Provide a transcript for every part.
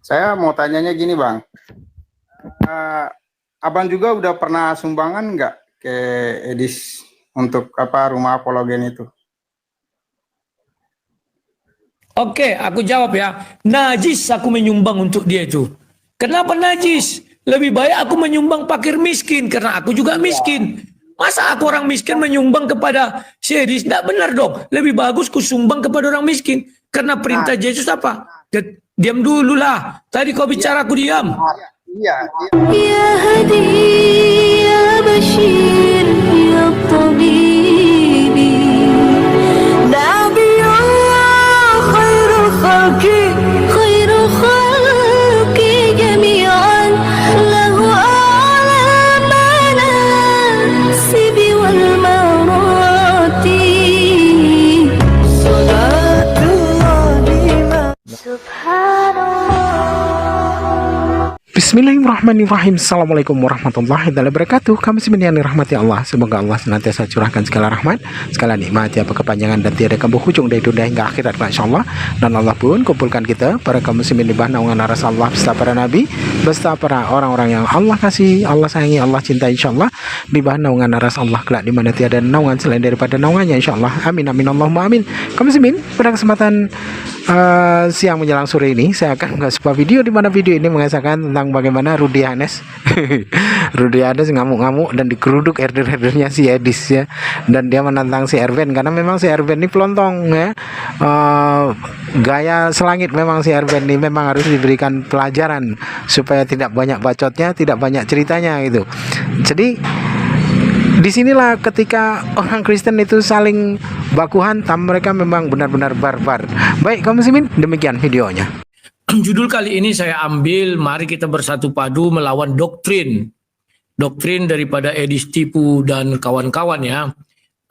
Saya mau tanyanya gini Bang, Eh, Abang juga udah pernah sumbangan nggak ke Edis untuk apa rumah apologen itu? Oke, aku jawab ya. Najis aku menyumbang untuk dia itu. Kenapa najis? Lebih baik aku menyumbang fakir miskin karena aku juga miskin. Masa aku orang miskin menyumbang kepada si Edis? Tidak benar dong. Lebih bagus ku sumbang kepada orang miskin. Karena Nah, perintah Yesus apa? Diam dulu lah. Tadi kau bicara aku diam. iya, يا هدي يا بشير يا طبيبي نبي الله خير خلق جميعا له أعلى المناسب والمراتب صلاة الله سبحان الله. Bismillahirrahmanirrahim. Assalamualaikum warahmatullahi wabarakatuh. Kami yang dirahmati Allah. Semoga Allah senantiasa curahkan segala rahmat, segala nikmat, tiada kepanjangan dan tiada hujung dari dunia hingga akhirat, insyaallah. Dan Allah pun kumpulkan kita para kaum muslimin di bawah naungan aras Allah beserta para nabi, beserta para orang-orang yang Allah kasih, Allah sayangi, Allah cintai, insyaallah, di bawah naungan aras Allah kelak di mana tiada naungan selain daripada naungannya, insyaallah. Amin amin Allahumma amin. Kaum muslimin, pada kesempatan siang menjelang sore ini saya akan mengasih sebuah video di mana video ini mengisahkan tentang bagaimana Rudy Hanes Rudy Hanes ngamuk-ngamuk dan dikeruduk herder-herdernya si Edis ya, dan dia menantang si Erben karena memang si Erben ini pelontong ya, gaya selangit. Memang si Erben ini memang harus diberikan pelajaran supaya tidak banyak bacotnya, tidak banyak ceritanya gitu. Jadi disinilah ketika orang Kristen itu saling baku hantam, mereka memang benar-benar barbar. Baik kaum muslimin, demikian videonya. Judul kali ini saya ambil, mari kita bersatu padu melawan doktrin daripada Edis Tipu dan kawan-kawan ya,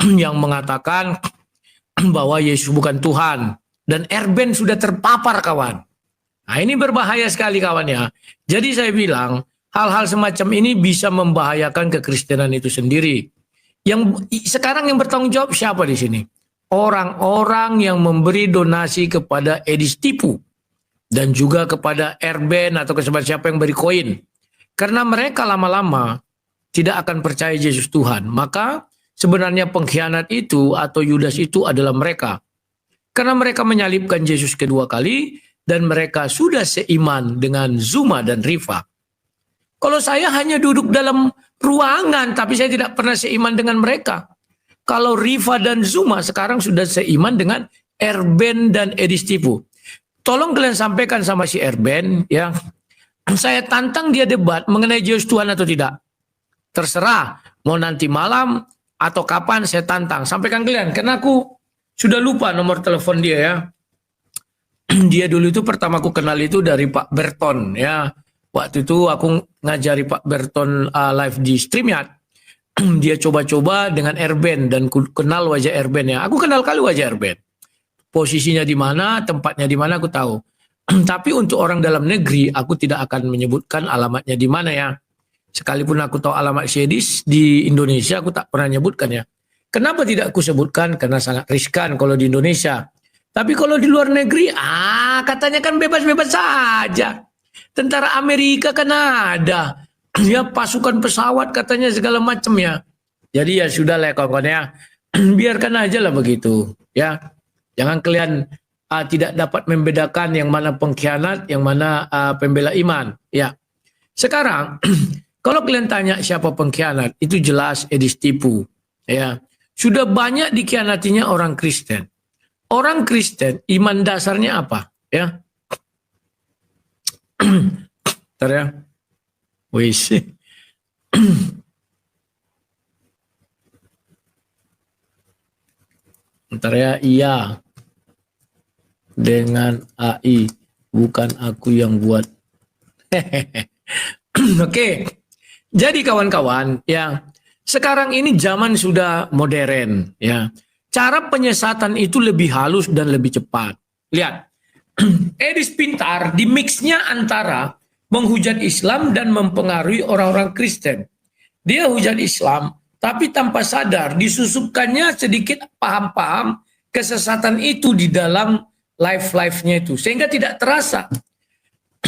yang mengatakan bahwa Yesus bukan Tuhan, dan Erben sudah terpapar kawan. Nah ini berbahaya sekali kawan ya. Jadi saya bilang hal-hal semacam ini bisa membahayakan kekristenan itu sendiri. Yang sekarang yang bertanggung jawab siapa di sini? Orang-orang yang memberi donasi kepada Edis Tipu dan juga kepada Erben atau kepada siapa yang beri koin. Karena mereka lama-lama tidak akan percaya Yesus Tuhan. Maka sebenarnya pengkhianat itu atau Yudas itu adalah mereka. Karena mereka menyalibkan Yesus kedua kali dan mereka sudah seiman dengan Zuma dan Rifa. Kalau saya hanya duduk dalam ruangan, tapi saya tidak pernah seiman dengan mereka. Kalau Rifa dan Zuma sekarang sudah seiman dengan Erben dan Edis Tipu. Tolong kalian sampaikan sama si Erben, ya. Saya tantang dia debat mengenai Yesus Tuhan atau tidak. Terserah, mau nanti malam atau kapan saya tantang. Sampaikan kalian, karena aku sudah lupa nomor telepon dia ya. Dia dulu itu pertama aku kenal itu dari Pak Berton ya. Waktu itu aku ngajari Pak Berton live di StreamYard. Dia coba-coba dengan Erben dan kenal wajah Erben ya. Aku kenal kali wajah Erben. Posisinya di mana, tempatnya di mana aku tahu. Tapi untuk orang dalam negeri aku tidak akan menyebutkan alamatnya di mana ya. Sekalipun aku tahu alamat Edis di Indonesia aku tak pernah nyebutkan ya. Kenapa tidak aku sebutkan? Karena sangat riskan kalau di Indonesia. Tapi kalau di luar negeri, katanya kan bebas-bebas saja. Tentara Amerika kan ada, ya pasukan pesawat katanya segala macam ya. Jadi ya sudah lah kawan-kawan ya, biarkan aja lah begitu ya. Jangan kalian tidak dapat membedakan yang mana pengkhianat, yang mana pembela iman ya. Sekarang kalau kalian tanya siapa pengkhianat, itu jelas Edis Tipu ya. Sudah banyak dikhianatinya orang Kristen. Orang Kristen iman dasarnya apa ya? Bentar ya. Wis. Bentar ya, iya. Dengan AI, bukan aku yang buat. Oke. Jadi kawan-kawan, ya. Sekarang ini zaman sudah modern, ya. Cara penyesatan itu lebih halus dan lebih cepat. Lihat. Edis pintar di mixnya antara menghujat Islam dan mempengaruhi orang-orang Kristen. Dia hujat Islam, tapi tanpa sadar disusupkannya sedikit paham-paham kesesatan itu di dalam life-nya itu. Sehingga tidak terasa.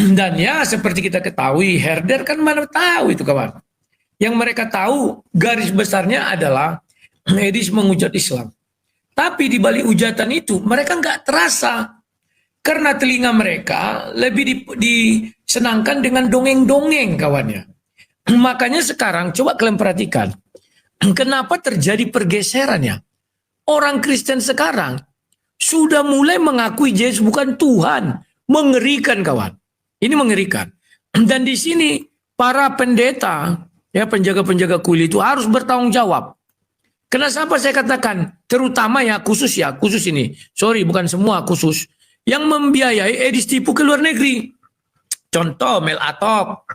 Dan ya seperti kita ketahui, herder kan mana tahu itu kawan. Yang mereka tahu garis besarnya adalah Edis menghujat Islam. Tapi di balik hujatan itu mereka nggak terasa. Karena telinga mereka lebih disenangkan dengan dongeng-dongeng kawannya. Makanya sekarang coba kalian perhatikan. Kenapa terjadi pergeserannya? Orang Kristen sekarang sudah mulai mengakui Yesus bukan Tuhan. Mengerikan kawan. Ini mengerikan. Dan di sini para pendeta, ya penjaga-penjaga kuil itu harus bertanggung jawab. Kenapa saya katakan terutama ya khusus ini. Sorry bukan semua khusus. Yang membiayai Edis tipu ke luar negeri. Contoh Mel Atok.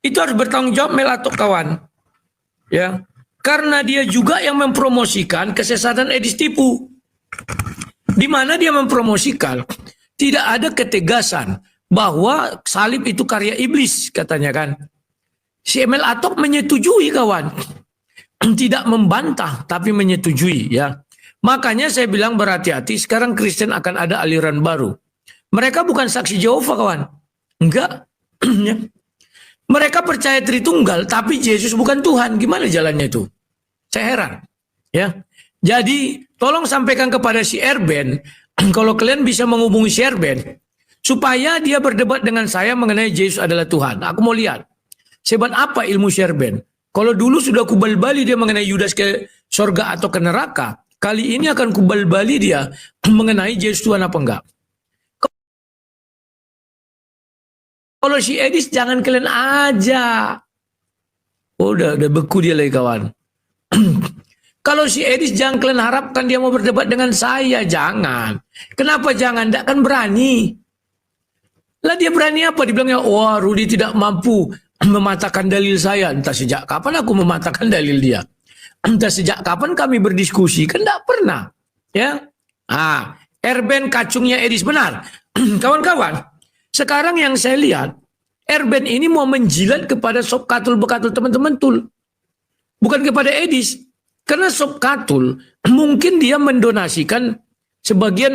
Itu harus bertanggung jawab Mel Atok kawan. Ya. Karena dia juga yang mempromosikan kesesatan Edis tipu. Di mana dia mempromosikan tidak ada ketegasan bahwa salib itu karya iblis katanya kan. Si Mel Atok menyetujui kawan. Tidak membantah tapi menyetujui ya. Makanya saya bilang berhati-hati sekarang Kristen akan ada aliran baru. Mereka bukan saksi Yehova kawan. Enggak. Mereka percaya Tritunggal tapi Yesus bukan Tuhan. Gimana jalannya itu? Saya heran. Ya. Jadi tolong sampaikan kepada si Erben kalau kalian bisa menghubungi si Erben supaya dia berdebat dengan saya mengenai Yesus adalah Tuhan. Aku mau lihat sebat apa ilmu si Erben. Kalau dulu sudah kubal-bali dia mengenai Yudas ke sorga atau ke neraka, kali ini akan kubal-bali dia mengenai Yesus Tuhan apa enggak. Kalau si Edis jangan kalian aja. Udah beku dia lagi kawan. Kalau si Edis jangan kalian harapkan dia mau berdebat dengan saya, jangan. Kenapa jangan? Tidak kan berani. Lah dia berani apa? Dibilangnya, wah Rudi tidak mampu mematahkan dalil saya. Entah sejak kapan aku mematahkan dalil dia. Entah sejak kapan kami berdiskusi. Kan tidak pernah. Ya. Erben kacungnya Edis benar. Kawan-kawan, sekarang yang saya lihat, Erben ini mau menjilat kepada Sob Katul-Bekatul teman-teman tul. Bukan kepada Edis. Karena Sob Katul, mungkin dia mendonasikan sebagian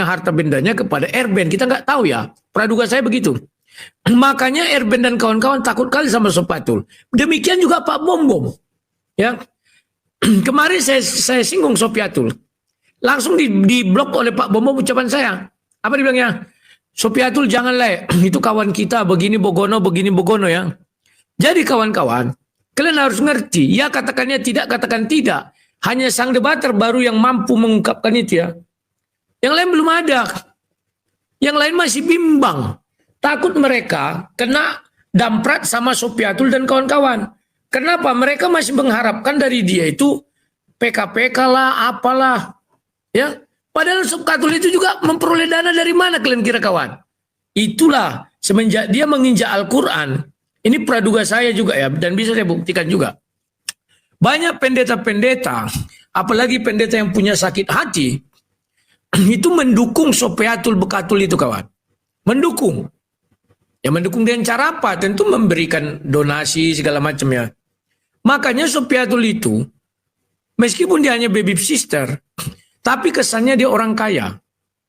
harta bendanya kepada Erben. Kita nggak tahu ya. Praduga saya begitu. Makanya Erben dan kawan-kawan takut kali sama Sob Katul. Demikian juga Pak Bom Bom. Ya. Kemarin saya singgung Sob Katul. Langsung diblok oleh Pak Bom Bom ucapan saya. Apa dibilangnya? Sob Katul janganlah, itu kawan kita begini bogono ya. Jadi kawan-kawan, kalian harus ngerti, ya katakannya tidak, katakan tidak. Hanya sang debater baru yang mampu mengungkapkan itu ya. Yang lain belum ada. Yang lain masih bimbang. Takut mereka kena damprat sama Sopiatul dan kawan-kawan. Kenapa? Mereka masih mengharapkan dari dia itu PKPK lah, apalah. Ya. Padahal Sopiatul itu juga memperoleh dana dari mana kalian kira kawan? Itulah semenjak dia menginjak Al-Quran. Ini praduga saya juga ya, dan bisa saya buktikan juga. Banyak pendeta-pendeta, apalagi pendeta yang punya sakit hati, itu mendukung Sopiatul Bekatul itu kawan. Mendukung. Ya mendukung dengan cara apa? Tentu memberikan donasi segala macam ya. Makanya Sopiatul itu, meskipun dia hanya baby sister, tapi kesannya dia orang kaya.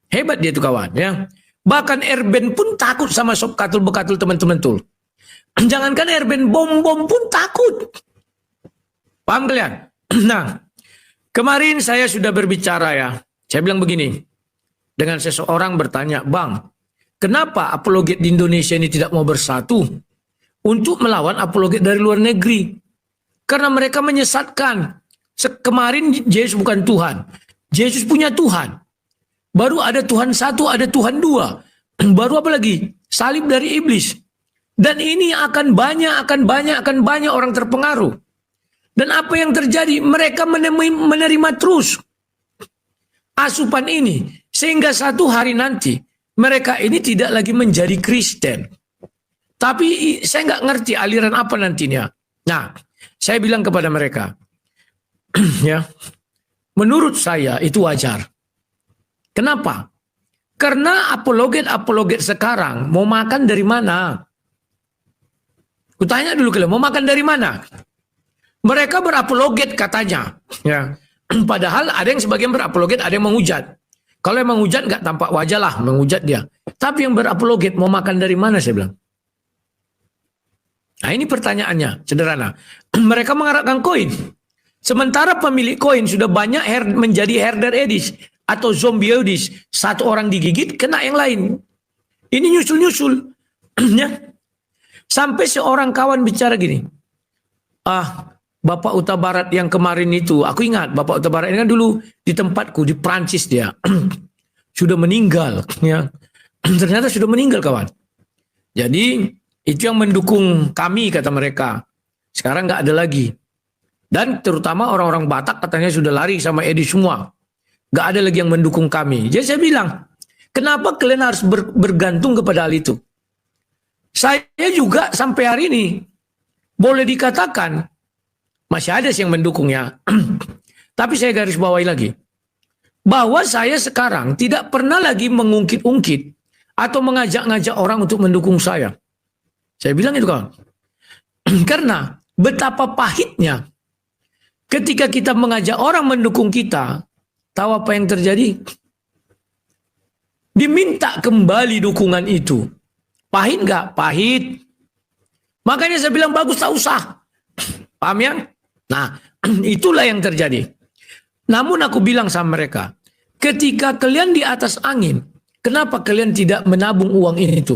Hebat dia itu kawan ya. Bahkan Erben pun takut sama Sopiatul Bekatul teman-teman tuh. Jangankan Erben, bom-bom pun takut. Paham kalian? Nah, kemarin saya sudah berbicara ya. Saya bilang begini. Dengan seseorang bertanya, Bang, kenapa apologet di Indonesia ini tidak mau bersatu untuk melawan apologet dari luar negeri? Karena mereka menyesatkan. Kemarin Yesus bukan Tuhan. Yesus punya Tuhan. Baru ada Tuhan satu, ada Tuhan dua. Baru apa lagi? Salib dari iblis. Dan ini akan banyak orang terpengaruh. Dan apa yang terjadi? Mereka menerima terus asupan ini. Sehingga satu hari nanti, mereka ini tidak lagi menjadi Kristen. Tapi saya nggak ngerti aliran apa nantinya. Nah, saya bilang kepada mereka, ya, menurut saya itu wajar. Kenapa? Karena apologet sekarang mau makan dari mana? Kutanya dulu kalian, mau makan dari mana? Mereka berapologet katanya. Ya. Padahal ada yang sebagian berapologet, ada yang menghujat. Kalau emang hujat nggak tampak wajah lah, menghujat dia. Tapi yang berapologet mau makan dari mana saya bilang. Nah ini pertanyaannya, sederhana. Mereka mengharapkan koin. Sementara pemilik koin sudah banyak menjadi herder Edis atau zombie Edis. Satu orang digigit, kena yang lain. Ini nyusul-nyusul. Ya. Sampai seorang kawan bicara gini. Bapak Uta Barat yang kemarin itu, aku ingat Bapak Uta Barat ini kan dulu di tempatku, di Prancis dia. Sudah meninggal. Ya. Ternyata sudah meninggal kawan. Jadi itu yang mendukung kami kata mereka. Sekarang nggak ada lagi. Dan terutama orang-orang Batak katanya sudah lari sama Edi semua. Nggak ada lagi yang mendukung kami. Jadi saya bilang, kenapa kalian harus bergantung kepada hal itu? Saya juga sampai hari ini boleh dikatakan masih ada sih yang mendukungnya. Tapi saya garis bawahi lagi. Bahwa saya sekarang tidak pernah lagi mengungkit-ungkit atau mengajak-ngajak orang untuk mendukung saya. Saya bilang itu kawan. Karena betapa pahitnya ketika kita mengajak orang mendukung kita, tahu apa yang terjadi? Diminta kembali dukungan itu. Pahit nggak? Pahit. Makanya saya bilang bagus tak usah. Paham ya? Nah, itulah yang terjadi. Namun aku bilang sama mereka, ketika kalian di atas angin, kenapa kalian tidak menabung uang ini itu?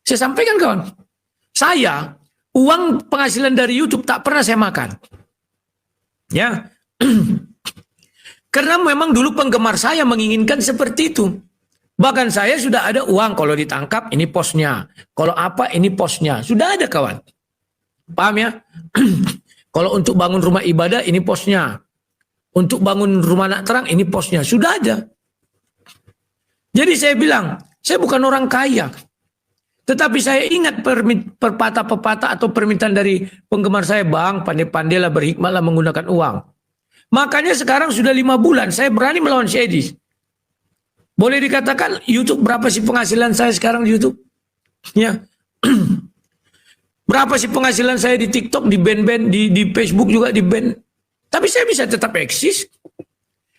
Saya sampaikan kawan, saya uang penghasilan dari YouTube tak pernah saya makan. Ya. Karena memang dulu penggemar saya menginginkan seperti itu. Bahkan saya sudah ada uang kalau ditangkap ini posnya. Kalau apa ini posnya. Sudah ada kawan. Paham ya? Kalau untuk bangun rumah ibadah ini posnya. Untuk bangun rumah anak terang ini posnya. Sudah ada. Jadi saya bilang, saya bukan orang kaya. Tetapi saya ingat pepatah-pepatah atau permintaan dari penggemar saya, Bang, pandai-pandailah berhikmatlah menggunakan uang. Makanya sekarang sudah 5 bulan saya berani melawan si Edis. Boleh dikatakan YouTube berapa sih penghasilan saya sekarang di YouTube? Ya. Berapa sih penghasilan saya di TikTok, di band-band, di Facebook juga di band. Tapi saya bisa tetap eksis.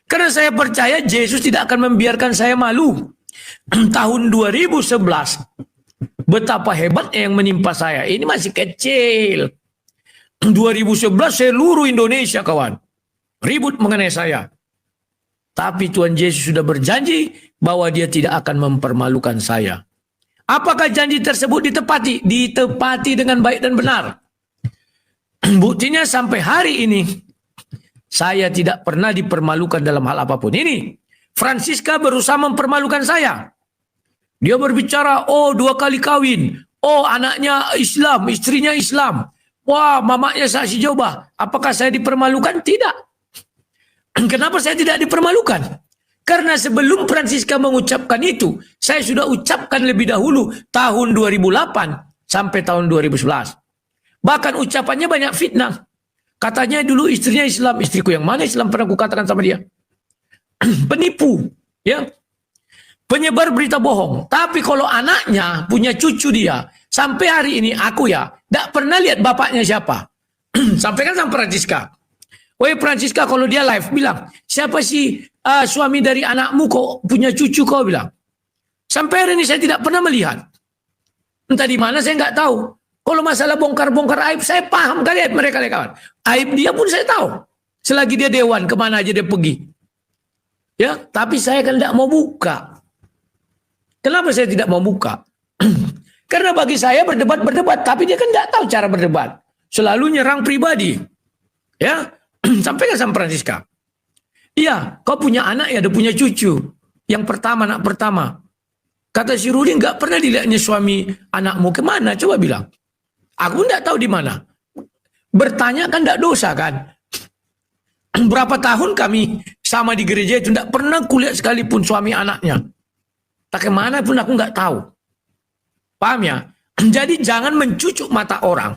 Karena saya percaya Yesus tidak akan membiarkan saya malu. Tahun 2011, betapa hebatnya yang menimpa saya. Ini masih kecil. 2011 seluruh Indonesia kawan. Ribut mengenai saya. Tapi Tuhan Yesus sudah berjanji bahwa dia tidak akan mempermalukan saya. Apakah janji tersebut ditepati? Ditepati dengan baik dan benar. Buktinya sampai hari ini, saya tidak pernah dipermalukan dalam hal apapun. Ini, Francisca berusaha mempermalukan saya. Dia berbicara, oh 2 kali kawin. Oh anaknya Islam, istrinya Islam. Wah mamanya saksi Jehovah. Apakah saya dipermalukan? Tidak. Kenapa saya tidak dipermalukan? Karena sebelum Francisca mengucapkan itu, saya sudah ucapkan lebih dahulu tahun 2008 sampai tahun 2011. Bahkan ucapannya banyak fitnah. Katanya dulu istrinya Islam. Istriku yang mana Islam pernah kukatakan sama dia? Penipu. Ya. Penyebar berita bohong. Tapi kalau anaknya punya cucu dia, sampai hari ini aku ya, tidak pernah lihat bapaknya siapa. Sampaikan sama Francisca. Woi Francisca kalau dia live bilang, siapa sih suami dari anakmu kok punya cucu kau bilang. Sampai hari ini saya tidak pernah melihat. Entah di mana saya nggak tahu. Kalau masalah bongkar-bongkar aib, saya paham kali mereka kawan. Aib dia pun saya tahu. Selagi dia dewan, kemana aja dia pergi. Ya, tapi saya kan tidak mau buka. Kenapa saya tidak mau buka? Karena bagi saya berdebat, tapi dia kan tidak tahu cara berdebat. Selalu nyerang pribadi. Ya, sampaikan sama Francisca. Iya, kau punya anak ya, ada punya cucu. Yang pertama, anak pertama. Kata si Rudi, nggak pernah dilihatnya suami anakmu kemana? Coba bilang. Aku nggak tahu di mana. Bertanya kan tidak dosa kan? Berapa tahun kami sama di gereja itu tidak pernah kulihat sekalipun suami anaknya. Tak kemana pun aku nggak tahu. Paham ya? Jadi jangan mencucuk mata orang.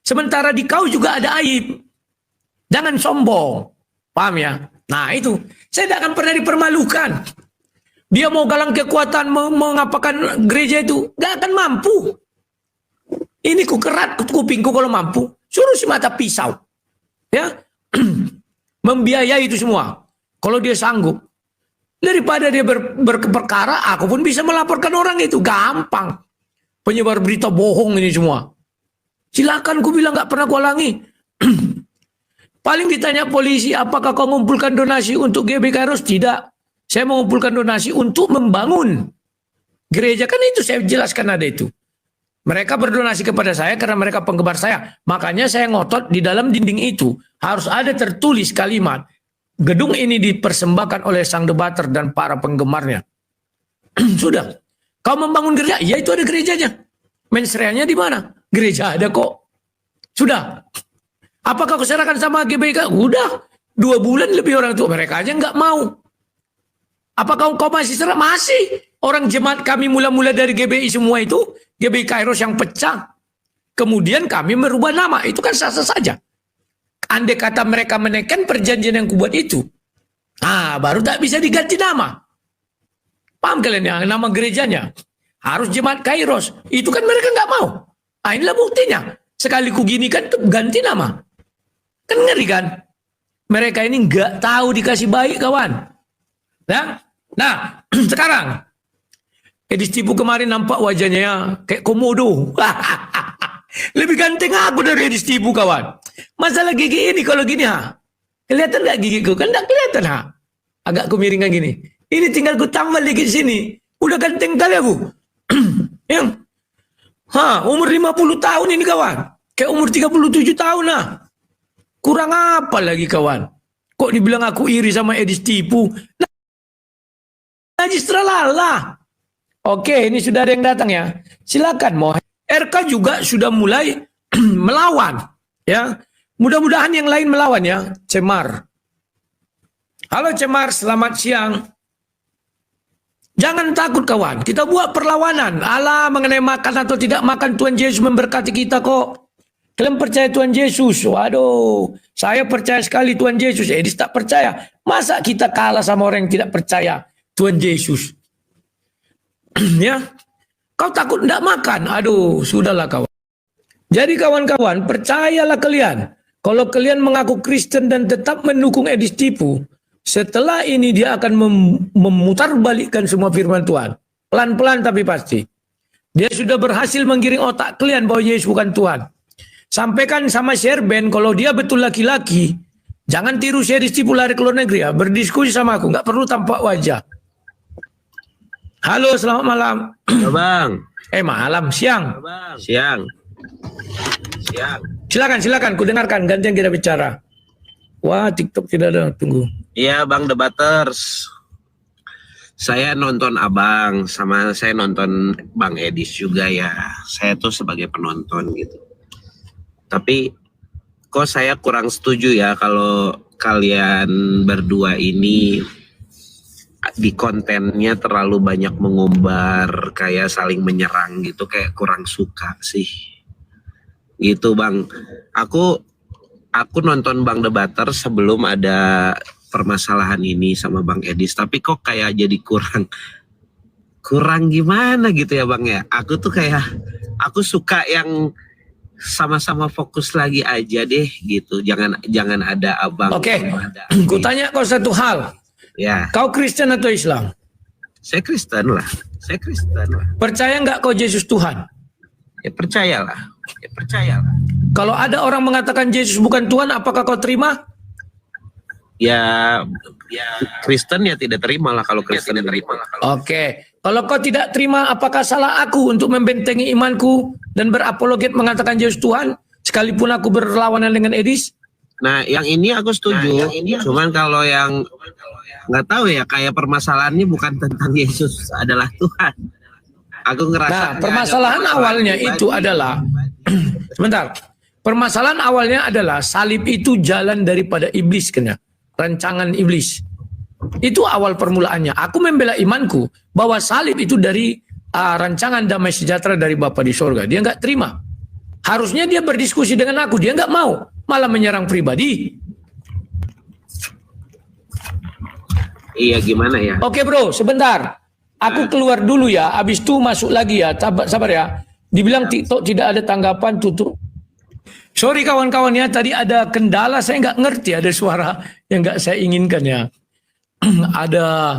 Sementara di kau juga ada aib. Jangan sombong. Paham ya? Nah itu. Saya tidak akan pernah dipermalukan. Dia mau galang kekuatan, mengapakan gereja itu. Gak akan mampu. Ini ku kerat kupingku kalau mampu. Suruh si mata pisau. Ya. Membiayai itu semua. Kalau dia sanggup. Daripada dia berperkara, aku pun bisa melaporkan orang itu. Gampang. Penyebar berita bohong ini semua. Silakan, ku bilang nggak pernah ku halangi. Paling ditanya polisi, apakah kau mengumpulkan donasi untuk GB Kairos? Tidak. Saya mengumpulkan donasi untuk membangun gereja. Kan itu saya jelaskan ada itu. Mereka berdonasi kepada saya karena mereka penggemar saya. Makanya saya ngotot di dalam dinding itu harus ada tertulis kalimat, gedung ini dipersembahkan oleh sang debater dan para penggemarnya. Sudah. Kau membangun gereja? Ya itu ada gerejanya. Mensreanya di mana? Gereja ada kok. Sudah. Apakah kau serahkan sama GBK? Udah. 2 bulan lebih orang tua. Mereka aja nggak mau. Apakah kau masih serah? Masih. Orang jemaat kami mula-mula dari GBI semua itu. GBI Kairos yang pecah. Kemudian kami merubah nama. Itu kan sah-sah saja. Andai kata mereka menekan perjanjian yang kubuat itu. Baru tak bisa diganti nama. Paham kalian ya? Nama gerejanya. Harus jemaat Kairos. Itu kan mereka nggak mau. Inilah buktinya. Sekali ku gini kan ganti nama. Kan ngeri kan? Mereka ini nggak tahu dikasih baik kawan. Nah, sekarang. Edis Tipu kemarin nampak wajahnya ya, kayak komodo. Lebih ganteng aku dari Edis Tipu kawan. Masalah gigi ini kalau gini kelihatan nggak gigiku? Kan nggak kelihatan Agak ku miringkan gini. Ini tinggal ku tambah lagi sini. Udah ganteng kali aku. Yang umur 50 tahun ini kawan. Kayak umur 37 tahun Kurang apa lagi kawan? Kok dibilang aku iri sama Edis Tipu? Najis tralala. Oke, ini sudah ada yang datang ya. Silakan mau. RK juga sudah mulai melawan ya. Mudah-mudahan yang lain melawan ya. Cemar. Halo Cemar, selamat siang. Jangan takut kawan. Kita buat perlawanan. Allah mengenai makan atau tidak makan, Tuhan Yesus memberkati kita kok. Kalian percaya Tuhan Yesus? Waduh, saya percaya sekali Tuhan Yesus. Edis tak percaya. Masa kita kalah sama orang yang tidak percaya Tuhan Yesus? Ya, kau takut tidak makan? Aduh, sudahlah kawan. Jadi kawan-kawan, percayalah kalian. Kalau kalian mengaku Kristen dan tetap mendukung Edis Tipu, setelah ini dia akan memutarbalikkan semua firman Tuhan. Pelan-pelan tapi pasti. Dia sudah berhasil menggiring otak kalian bahwa Yesus bukan Tuhan. Sampaikan sama Sherben kalau dia betul laki-laki, jangan tiru Edis Tipu lari ke luar negeri ya. Berdiskusi sama aku, nggak perlu tampak wajah. Halo, selamat malam. Ya bang. Malam, siang. Siang. Silakan, ku dengarkan. Gantian kita bicara. Wah, TikTok tidak ada, tunggu. Iya bang debaters. Saya nonton abang, sama saya nonton Bang Edis juga ya. Saya tuh sebagai penonton gitu. Tapi kok saya kurang setuju ya kalau kalian berdua ini di kontennya terlalu banyak mengumbar kayak saling menyerang gitu, kayak kurang suka sih gitu bang. Aku nonton Bang Debater sebelum ada permasalahan ini sama Bang Edis, tapi kok kayak jadi kurang gimana gitu ya bang ya. Aku suka yang sama-sama fokus lagi aja deh gitu, jangan ada abang. Oke. Ku tanya kau satu hal. Ya. Kau Kristen atau Islam? Saya Kristen lah. Percaya nggak kau Yesus Tuhan? Ya percayalah. Kalau ada orang mengatakan Yesus bukan Tuhan, apakah kau terima? Ya Kristen ya tidak terima lah kalau Kristen terima. Oke. Kalau kau tidak terima, apakah salah aku untuk membentengi imanku dan berapologet mengatakan Yesus Tuhan, sekalipun aku berlawanan dengan Edis? Nah, yang ini aku setuju. Cuman kalau yang nggak tahu ya, kayak permasalahannya bukan tentang Yesus adalah Tuhan. Aku ngerasa. Nah, permasalahan awalnya itu adalah sebentar. Permasalahan awalnya adalah salib itu jalan daripada iblis, kena rancangan iblis. Itu awal permulaannya. Aku membela imanku bahwa salib itu dari rancangan damai sejahtera dari Bapa di sorga. Dia nggak terima. Harusnya dia berdiskusi dengan aku. Dia nggak mau, malah menyerang pribadi. Iya, gimana ya? Oke bro, sebentar. Aku keluar dulu ya. Abis itu masuk lagi ya. Sabar ya. Dibilang TikTok tidak ada tanggapan, tutup. Sorry kawan-kawan ya. Tadi ada kendala. Saya nggak ngerti. Ada suara yang nggak saya inginkan ya. Ada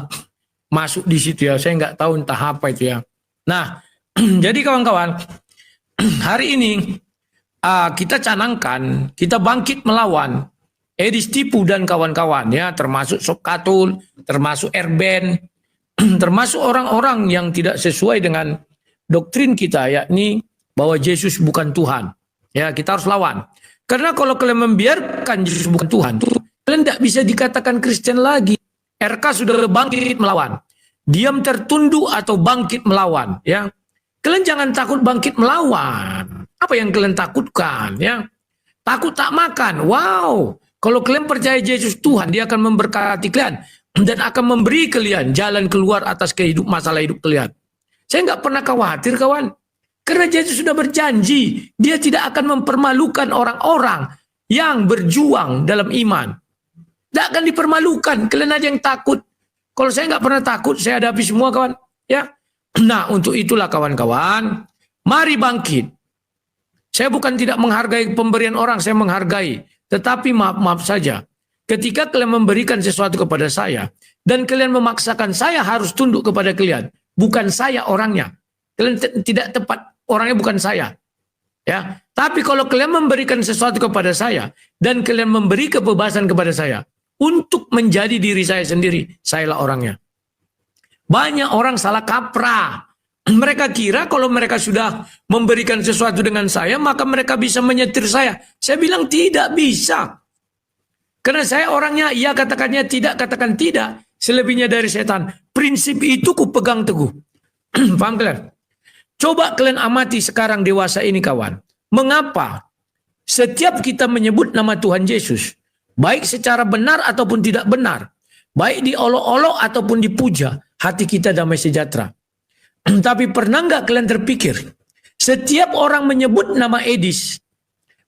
masuk di situ ya. Saya nggak tahu entah apa itu ya. Nah, jadi kawan-kawan, hari ini kita canangkan, kita bangkit melawan Edis Tipu dan kawan-kawan ya, termasuk Sokatul, termasuk Erben, termasuk orang-orang yang tidak sesuai dengan doktrin kita, yakni bahwa Yesus bukan Tuhan. Ya, kita harus lawan. Karena kalau kalian membiarkan Yesus bukan Tuhan, kalian tidak bisa dikatakan Kristen lagi. RK sudah bangkit melawan. Diam tertunduk atau bangkit melawan. Ya, kalian jangan takut bangkit melawan. Apa yang kalian takutkan? Ya, takut tak makan. Wow. Kalau kalian percaya Yesus Tuhan, dia akan memberkati kalian dan akan memberi kalian jalan keluar atas masalah hidup kalian. Saya nggak pernah khawatir, kawan. Karena Yesus sudah berjanji, dia tidak akan mempermalukan orang-orang yang berjuang dalam iman. Tidak akan dipermalukan. Kalian aja yang takut. Kalau saya nggak pernah takut, saya hadapi semua, kawan. Ya. Nah, untuk itulah kawan-kawan, mari bangkit. Saya bukan tidak menghargai pemberian orang, saya menghargai. Tetapi maaf saja, ketika kalian memberikan sesuatu kepada saya, dan kalian memaksakan saya harus tunduk kepada kalian, bukan saya orangnya. Kalian tidak tepat, orangnya bukan saya. Ya, tapi kalau kalian memberikan sesuatu kepada saya, dan kalian memberi kebebasan kepada saya, untuk menjadi diri saya sendiri, sayalah orangnya. Banyak orang salah kaprah. Mereka kira kalau mereka sudah memberikan sesuatu dengan saya, maka mereka bisa menyetir saya. Saya bilang tidak bisa. Karena saya orangnya, iya katakannya, tidak katakan tidak. Selebihnya dari setan. Prinsip itu ku pegang teguh. Paham kalian? Coba kalian amati sekarang dewasa ini, kawan. Mengapa setiap kita menyebut nama Tuhan Yesus, baik secara benar ataupun tidak benar, baik diolok-olok ataupun dipuja, hati kita damai sejahtera. Tapi pernah nggak kalian terpikir, setiap orang menyebut nama Edis,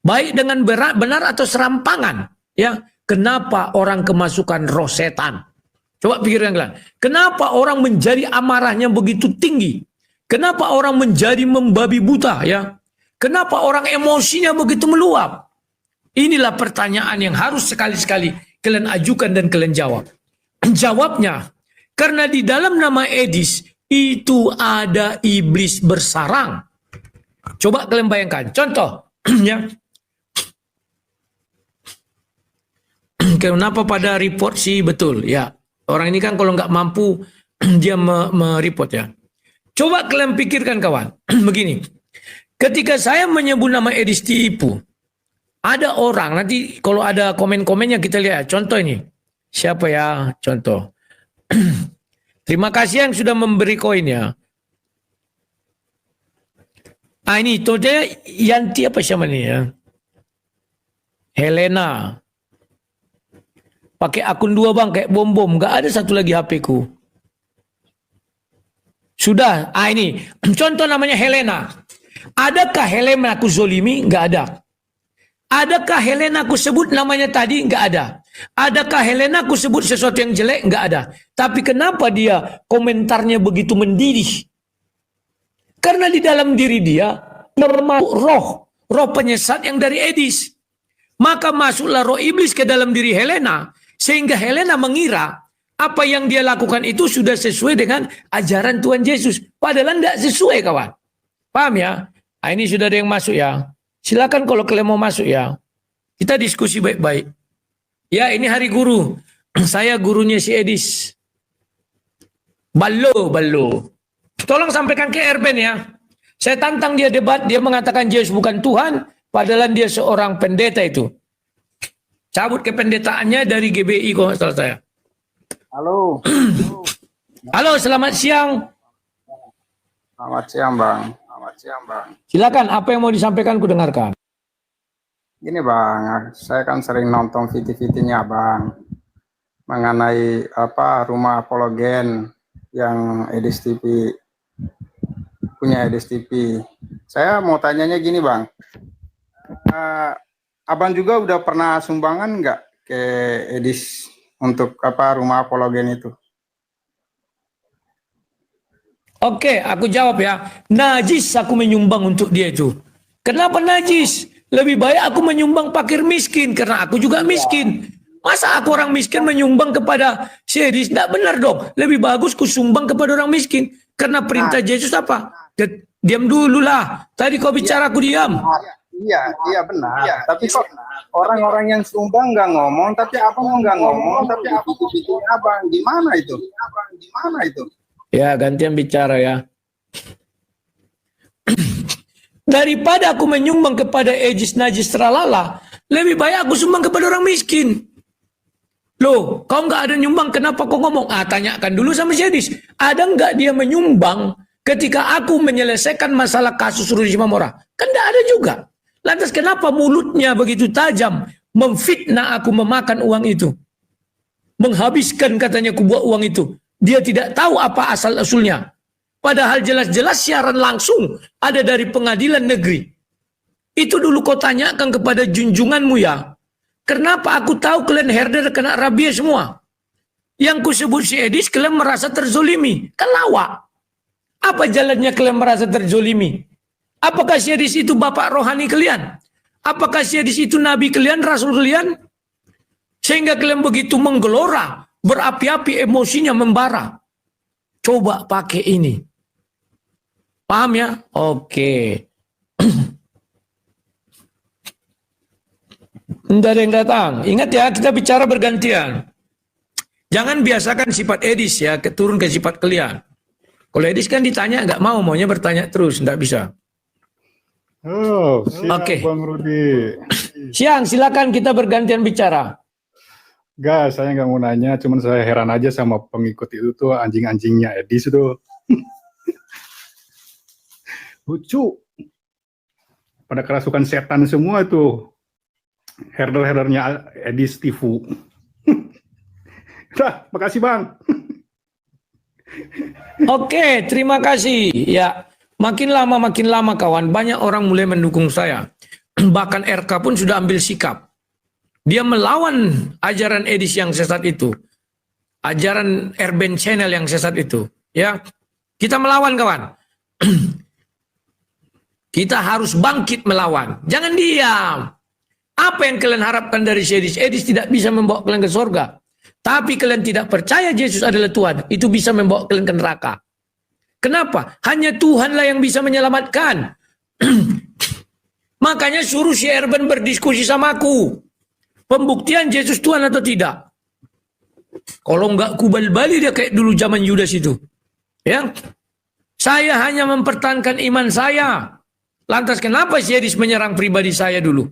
baik dengan benar atau serampangan, ya, kenapa orang kemasukan roh setan? Coba pikirkan kalian, kenapa orang menjadi amarahnya begitu tinggi? Kenapa orang menjadi membabi buta, ya? Kenapa orang emosinya begitu meluap? Inilah pertanyaan yang harus sekali-sekali kalian ajukan dan kalian jawab. Jawabnya, karena di dalam nama Edis itu ada iblis bersarang. Coba kalian bayangkan. Contoh, ya. Kenapa pada report sih betul? Ya, orang ini kan kalau nggak mampu dia mereport ya. Coba kalian pikirkan, kawan. Begini, ketika saya menyebut nama Edis Tipu, ada orang nanti kalau ada komen-komennya kita lihat. Contoh ini, siapa ya? Contoh. Terima kasih yang sudah memberi koin ya. Ah ini itu dia Yanti apa siapa nih ya? Helena. Pakai akun 2 bang kayak bom-bom. Gak ada satu lagi HP ku. Sudah. Ah ini contoh namanya Helena. Adakah Helena aku zolimi? Gak ada. Adakah Helena aku sebut namanya tadi? Gak ada. Adakah Helena aku sebut sesuatu yang jelek? Enggak ada. Tapi kenapa dia komentarnya begitu mendidih? Karena di dalam diri dia termasuk roh penyesat yang dari Edis. Maka masuklah roh iblis ke dalam diri Helena, sehingga Helena mengira apa yang dia lakukan itu sudah sesuai dengan ajaran Tuhan Yesus. Padahal tidak sesuai, kawan. Paham ya? Nah, ini sudah ada yang masuk ya. Silakan kalau kalian mau masuk ya. Kita diskusi baik-baik. Ya, ini hari guru. Saya gurunya si Edis. Ballo. Tolong sampaikan ke Erben ya. Saya tantang dia debat, dia mengatakan Yesus bukan Tuhan, padahal dia seorang pendeta itu. Cabut kependetaannya dari GBI kalau salah saya. Halo. Halo, selamat siang. Selamat siang, Bang. Silakan, apa yang mau disampaikan ku dengarkan. Gini, Bang, saya kan sering nonton video-videonya, Bang, mengenai rumah apologen yang Edis TV punya Edis TV. Saya mau tanyanya gini, Bang. Abang juga udah pernah sumbangan nggak ke Edis untuk rumah apologen itu? Oke, aku jawab ya. Najis aku menyumbang untuk dia itu. Kenapa najis? Lebih baik aku menyumbang fakir miskin karena aku juga miskin. Masa aku orang miskin menyumbang kepada si Edis? Tidak benar dong. Lebih bagus ku sumbang kepada orang miskin. Karena perintah Yesus apa? Diam dulu lah. Tadi kau bicara aku diam. Iya benar. Tapi kok orang-orang yang sumbang nggak ngomong, tapi abang nggak ngomong, tapi aku pikir abang gimana itu? Ya, gantian bicara ya. Daripada aku menyumbang kepada Ejis Najis Tralala, lebih baik aku sumbang kepada orang miskin. Loh, kau nggak ada nyumbang, kenapa kau ngomong? Tanyakan dulu sama si Ejis. Ada nggak dia menyumbang ketika aku menyelesaikan masalah kasus Rudy Simamora? Kan nggak ada juga. Lantas kenapa mulutnya begitu tajam, memfitnah aku memakan uang itu? Menghabiskan katanya ku buat uang itu. Dia tidak tahu apa asal-usulnya. Padahal jelas-jelas siaran langsung ada dari pengadilan negeri. Itu dulu kau tanyakan kepada junjunganmu ya. Kenapa aku tahu kalian herder kena rabies semua? Yang ku sebut si Edis, kalian merasa terzolimi. Kan lawak. Apa jalannya kalian merasa terzolimi? Apakah si Edis itu bapak rohani kalian? Apakah si Edis itu nabi kalian, rasul kalian? Sehingga kalian begitu menggelora, berapi-api emosinya membara. Coba pakai ini. Paham ya? Oke. Tidak ada yang datang. Ingat ya, kita bicara bergantian. Jangan biasakan sifat Edis ya, turun ke sifat kalian. Kalau Edis kan ditanya, nggak maunya bertanya terus, nggak bisa. Oh, siap Oke. Bang Rudi. Siang, silakan kita bergantian bicara. Gak, saya nggak mau nanya, cuman saya heran aja sama pengikut itu tuh, anjing-anjingnya Edis itu. Lucu. Pada kerasukan setan semua tuh. Herder-herdernya Edis Tifu. Dah, makasih Bang. Oke, terima kasih. Ya, makin lama kawan, banyak orang mulai mendukung saya. Bahkan RK pun sudah ambil sikap. Dia melawan ajaran Edis yang sesat itu. Ajaran Erben Channel yang sesat itu. Ya, kita melawan kawan. Kita harus bangkit melawan. Jangan diam. Apa yang kalian harapkan dari Edis? Edis tidak bisa membawa kalian ke surga. Tapi kalian tidak percaya Yesus adalah Tuhan. Itu bisa membawa kalian ke neraka. Kenapa? Hanya Tuhanlah yang bisa menyelamatkan. Makanya suruh si Erben berdiskusi sama aku. Pembuktian Yesus Tuhan atau tidak. Kalau enggak kubal-bali dia kayak dulu zaman Yudas itu. Ya. Saya hanya mempertahankan iman saya. Lantas kenapa si Edis menyerang pribadi saya dulu?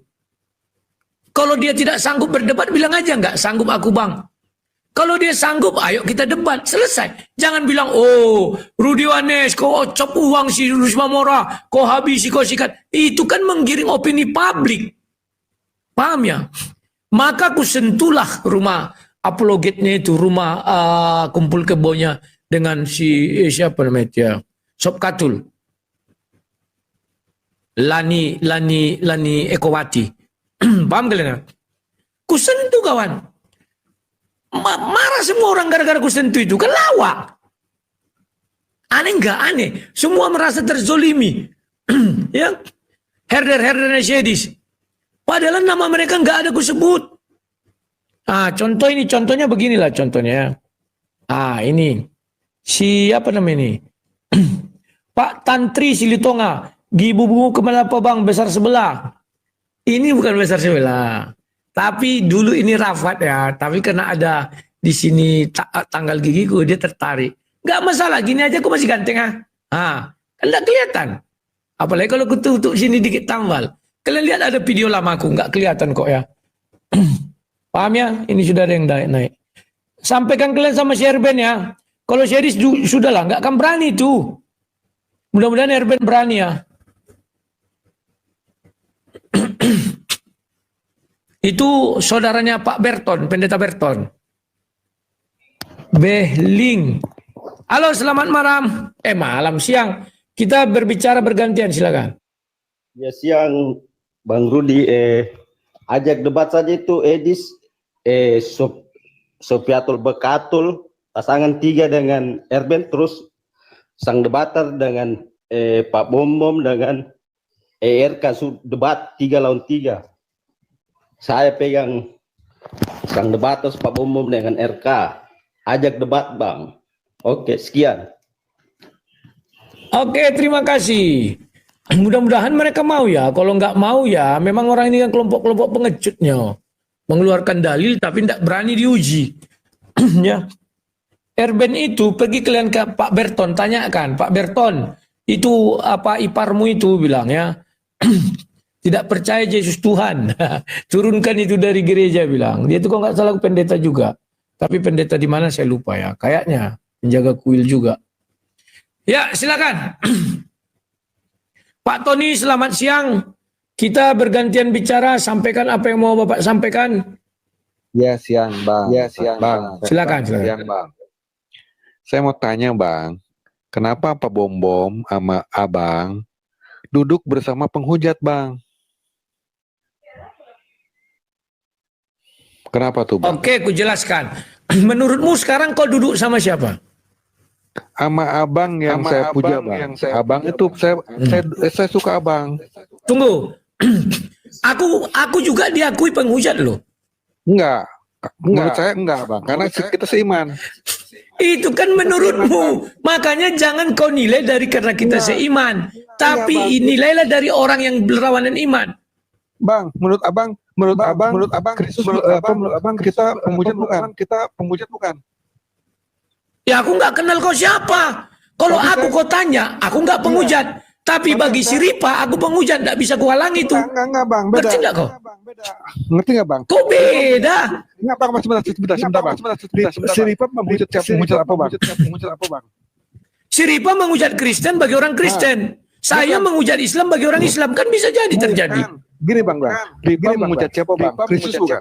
Kalau dia tidak sanggup berdebat, bilang aja enggak sanggup aku bang. Kalau dia sanggup, ayo kita debat. Selesai. Jangan bilang, oh Rudy Wanes, kau cop uang si Rudy Simamora, kau habisi, kau sikat. Itu kan menggiring opini publik. Paham ya? Maka aku sentuhlah rumah apologetnya itu, rumah kumpul kebonya dengan siapa namanya dia? Sob Katul. Lani Ekowati. Paham kalian? Ku sentuh kawan. Marah semua orang gara-gara ku sentuh itu. Kan lawak. Aneh nggak aneh? Semua merasa terzolimi. Ya, herder-herdernya Edis. Padahal nama mereka nggak ada ku sebut. Contohnya beginilah contohnya. Ini siapa namanya ini? Pak Tantri Silitonga, Gibu Kemalapa Bang besar sebelah. Ini bukan besar sebelah. Tapi dulu ini Rafat ya. Tapi karena ada di sini tanggal gigiku, dia tertarik. Nggak masalah, gini aja aku masih ganteng kan nggak kelihatan. Apalagi kalau aku tutup sini dikit tambal. Kalian lihat ada video lamaku, nggak kelihatan kok ya. Paham ya? Ini sudah ada yang naik. Sampaikan kalian sama si Erben ya. Kalau si Edis sudah lah, nggak akan berani tuh. Mudah-mudahan Erben berani ya. Itu saudaranya Pak Berton, Pendeta Berton. Behling. Halo, selamat malam. Siang. Kita berbicara bergantian, silakan. Ya siang, Bang Rudi. Ajak debat saja itu Edis, Sofiatul Bekatul, pasangan 3 dengan Erben, terus sang debater dengan Pak Bom dengan ERK debat 3 lawan 3. Saya pegang Sang debater Pak Bom Bom dengan RK. Ajak debat, Bang. Oke, sekian. Oke, terima kasih. Mudah-mudahan mereka mau ya. Kalau nggak mau ya, memang orang ini kan kelompok-kelompok pengejutnya. Mengeluarkan dalil tapi tidak berani diuji. Ya. Erben itu pergi kalian ke Pak Berton, tanyakan. Pak Berton, itu apa iparmu itu bilang ya. Tidak percaya Yesus Tuhan. Turunkan itu dari gereja bilang. Dia itu kok nggak salah pendeta juga. Tapi pendeta di mana saya lupa ya. Kayaknya menjaga kuil juga. Ya, silakan. Pak Tony, selamat siang. Kita bergantian bicara, sampaikan apa yang mau Bapak sampaikan. Ya, siang, Bang. Ya, siang, Bang. Silakan, silakan. Siang, Bang. Saya mau tanya, Bang. Kenapa Pak Bom Bom sama Abang duduk bersama penghujat, Bang? Kenapa tuh, Bang? Oke, aku jelaskan. Menurutmu sekarang kau duduk sama siapa? Sama Abang yang saya puja, Bang. Abang itu saya suka Abang. Tunggu. Aku juga diakui penghujat loh. Enggak. Menurut saya enggak, Bang. Karena kita seiman. Itu kan menurutmu. Makanya jangan kau nilai dari karena kita seiman. Tapi nilailah dari orang yang berlawanan iman. Bang, menurut Abang Kristus, menurut Abang kita pemujat bukan? Ya aku nggak kenal kau siapa. Kalau kau tanya, aku nggak penghujat. Tapi bagi si Ripa, aku penghujat. Nggak bisa kuhalangi itu. Enggak, Bang. Beda. Ngerti nggak kau? Ngerti nggak, Bang? Kok beda? Enggak, Bang. Sebentar, Bang. Si Ripa menghujat apa, Bang? Si Ripa menghujat Kristen bagi orang Kristen. Saya menghujat Islam bagi orang Islam. Kan bisa jadi terjadi. Gini, Bang. Ripa menghujat siapa, Bang? Kristus bukan?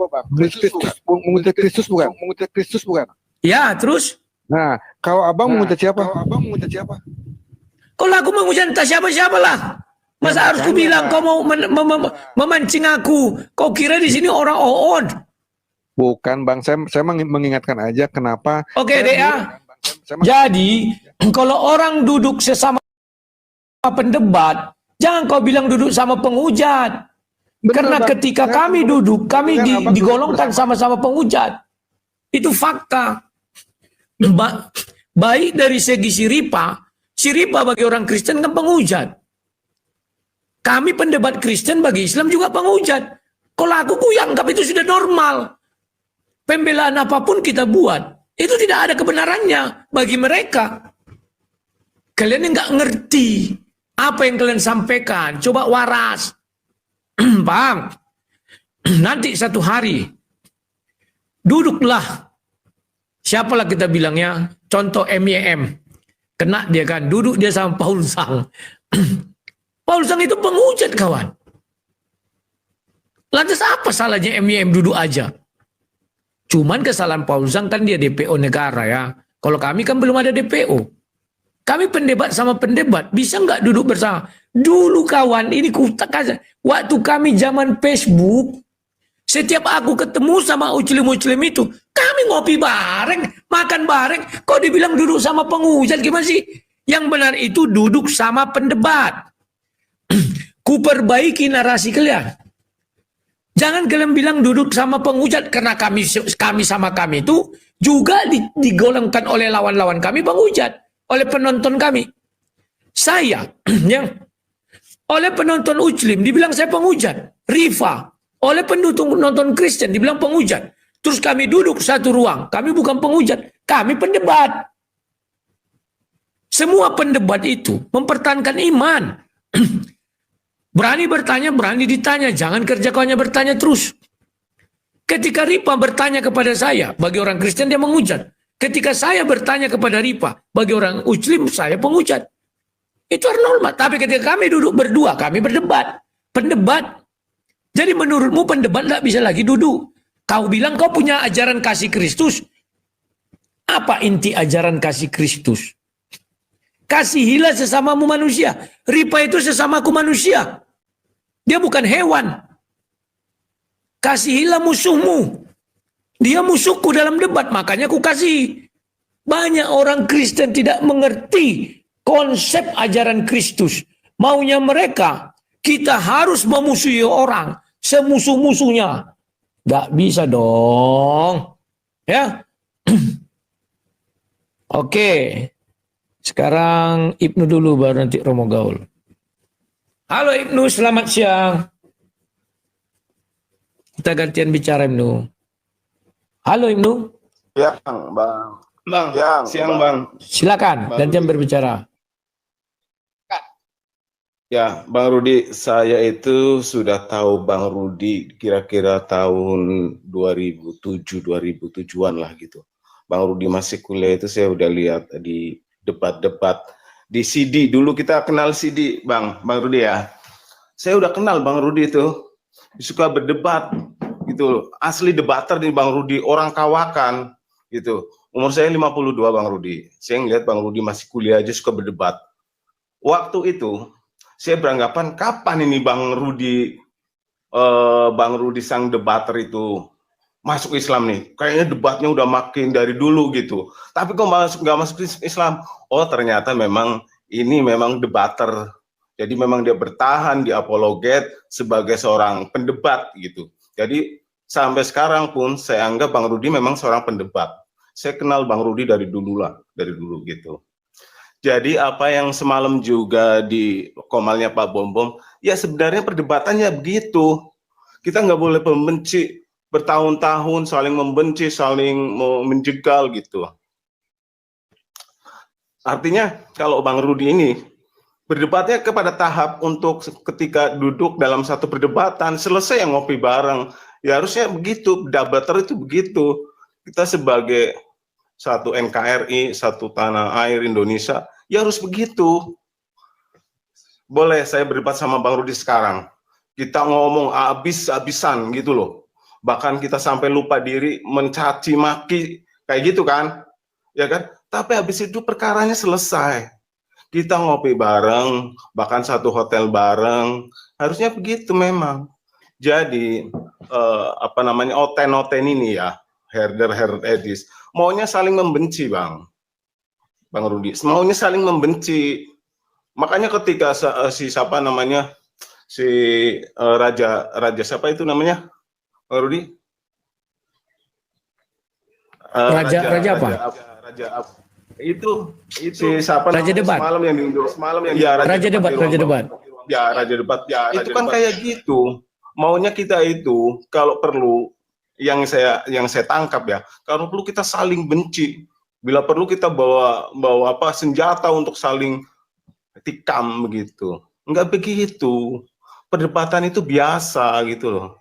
Menghujat Kristus bukan? Ya, terus? Nah, kalau Abang menghujat siapa? Kalau aku menghujat entah siapa-siapa lah. Masa harus ku bilang kau mau memancing aku? Kau kira di sini orang on? Bukan, Bang. Saya mengingatkan aja kenapa. Oke, deh ya. Jadi, kalau orang duduk sesama pendebat, jangan kau bilang duduk sama penghujat. Karena ketika kami duduk, kami digolongkan sama-sama penghujat. Itu fakta. Baik dari segi si Ripa bagi orang Kristen kan penghujat. Kami pendebat Kristen bagi Islam juga penghujat. Kalau aku anggap itu sudah normal. Pembelaan apapun kita buat, itu tidak ada kebenarannya bagi mereka. Kalian yang nggak ngerti apa yang kalian sampaikan, coba waras. Bang, nanti satu hari duduklah. Siapalah kita bilangnya, contoh MYM. Kena dia kan, duduk dia sama Paul Sang. Paul Sang itu penghujat, kawan. Lantas apa salahnya MYM duduk aja? Cuman kesalahan Paul Sang kan dia DPO negara ya. Kalau kami kan belum ada DPO. Kami pendebat sama pendebat, bisa nggak duduk bersama? Dulu kawan, ini waktu kami zaman Facebook, setiap aku ketemu sama Muslim itu, kami ngopi bareng, makan bareng. Kok dibilang duduk sama penghujat gimana sih? Yang benar itu duduk sama pendebat. Ku perbaiki narasi kalian. Jangan kalian bilang duduk sama penghujat karena kami sama kami itu juga digolongkan oleh lawan-lawan kami penghujat, oleh penonton kami. Saya yang oleh penonton Muslim dibilang saya penghujat. Rifa oleh penonton Kristen dibilang penghujat. Terus kami duduk satu ruang. Kami bukan penghujat, kami pendebat. Semua pendebat itu mempertahankan iman. Berani bertanya, berani ditanya. Jangan kerja kau hanya bertanya terus. Ketika Ripa bertanya kepada saya, bagi orang Kristen dia menghujat. Ketika saya bertanya kepada Ripa, bagi orang Muslim saya penghujat. Itu normal. Tapi ketika kami duduk berdua, kami berdebat. Pendebat. Jadi menurutmu pendebat tidak bisa lagi duduk. Kau bilang kau punya ajaran kasih Kristus. Apa inti ajaran kasih Kristus? Kasihilah sesamamu manusia. Ripa itu sesamaku manusia. Dia bukan hewan. Kasihilah musuhmu. Dia musuhku dalam debat, makanya aku kasih. Banyak orang Kristen tidak mengerti konsep ajaran Kristus. Maunya mereka, kita harus memusuhi orang semusuh-musuhnya. Nggak bisa dong. Ya. Oke. Sekarang Ibnu dulu baru nanti Romo Gaul. Halo Ibnu, selamat siang. Kita gantian bicara Ibnu. Halo Ibnu. Ya, Bang. Bang, ya, siang Bang. Silakan, gantian berbicara. Ya, Bang Rudi, saya itu sudah tahu Bang Rudi kira-kira tahun 2007-2007-an lah gitu. Bang Rudi masih kuliah itu saya udah lihat di debat-debat di CD. Dulu kita kenal CD, Bang Rudi ya. Saya udah kenal Bang Rudi itu. Suka berdebat gitu. Asli debater nih Bang Rudi, orang kawakan gitu. Umur saya 52 Bang Rudi. Saya ngeliat Bang Rudi masih kuliah aja suka berdebat. Waktu itu saya beranggapan kapan ini Bang Rudi sang debater itu masuk Islam nih. Kayaknya debatnya udah makin dari dulu gitu. Tapi kok nggak masuk Islam? Oh ternyata memang ini memang debater. Jadi memang dia bertahan di apologet sebagai seorang pendebat gitu. Jadi sampai sekarang pun saya anggap Bang Rudi memang seorang pendebat. Saya kenal Bang Rudi dari dulu gitu. Jadi apa yang semalam juga di komalnya Pak Bom, ya sebenarnya perdebatannya begitu. Kita nggak boleh membenci bertahun-tahun, saling membenci, saling menjegal gitu. Artinya kalau Bang Rudi ini berdebatnya kepada tahap untuk ketika duduk dalam satu perdebatan, selesai yang ngopi bareng. Ya harusnya begitu, debater itu begitu. Kita sebagai satu NKRI, satu tanah air Indonesia, ya harus begitu. Boleh saya berdebat sama Bang Rudi sekarang. Kita ngomong habis-habisan gitu loh. Bahkan kita sampai lupa diri, mencaci maki, kayak gitu kan. Ya kan? Tapi habis itu perkaranya selesai. Kita ngopi bareng, bahkan satu hotel bareng. Harusnya begitu memang. Jadi, oten-oten ini ya, herder edis, maunya saling membenci Bang Rudi, maunya saling membenci. Makanya ketika raja siapa itu namanya Bang Rudi? Raja apa? Itu si siapa Raja debat. Semalam yang ya, Raja debat. Ya, raja debat. Ya, itu kan kayak gitu. Maunya kita itu kalau perlu yang saya tangkap ya, kalau perlu kita saling benci. Bila perlu kita bawa senjata untuk saling tikam begitu. Enggak begitu. Perdebatan itu biasa gitu loh.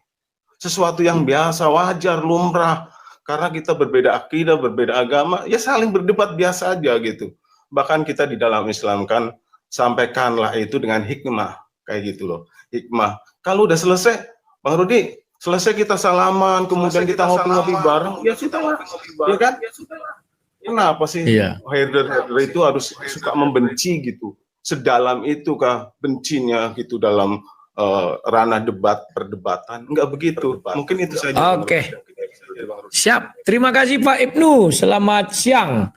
Sesuatu yang biasa, wajar, lumrah. Karena kita berbeda akidah, berbeda agama, ya saling berdebat biasa aja gitu. Bahkan kita di dalam Islam kan sampaikanlah itu dengan hikmah, kayak gitu loh. Hikmah. Kalau udah selesai, Bang Rudi, selesai kita salaman, kemudian kita ngopi-ngopi bareng, ya sudah lah, ya kan? Kenapa sih herder itu harus suka membenci gitu? Sedalam itu kah bencinya gitu dalam ranah perdebatan? Enggak begitu. Mungkin itu saja. Oke. Siap. Terima kasih Pak Ibnu. Selamat siang.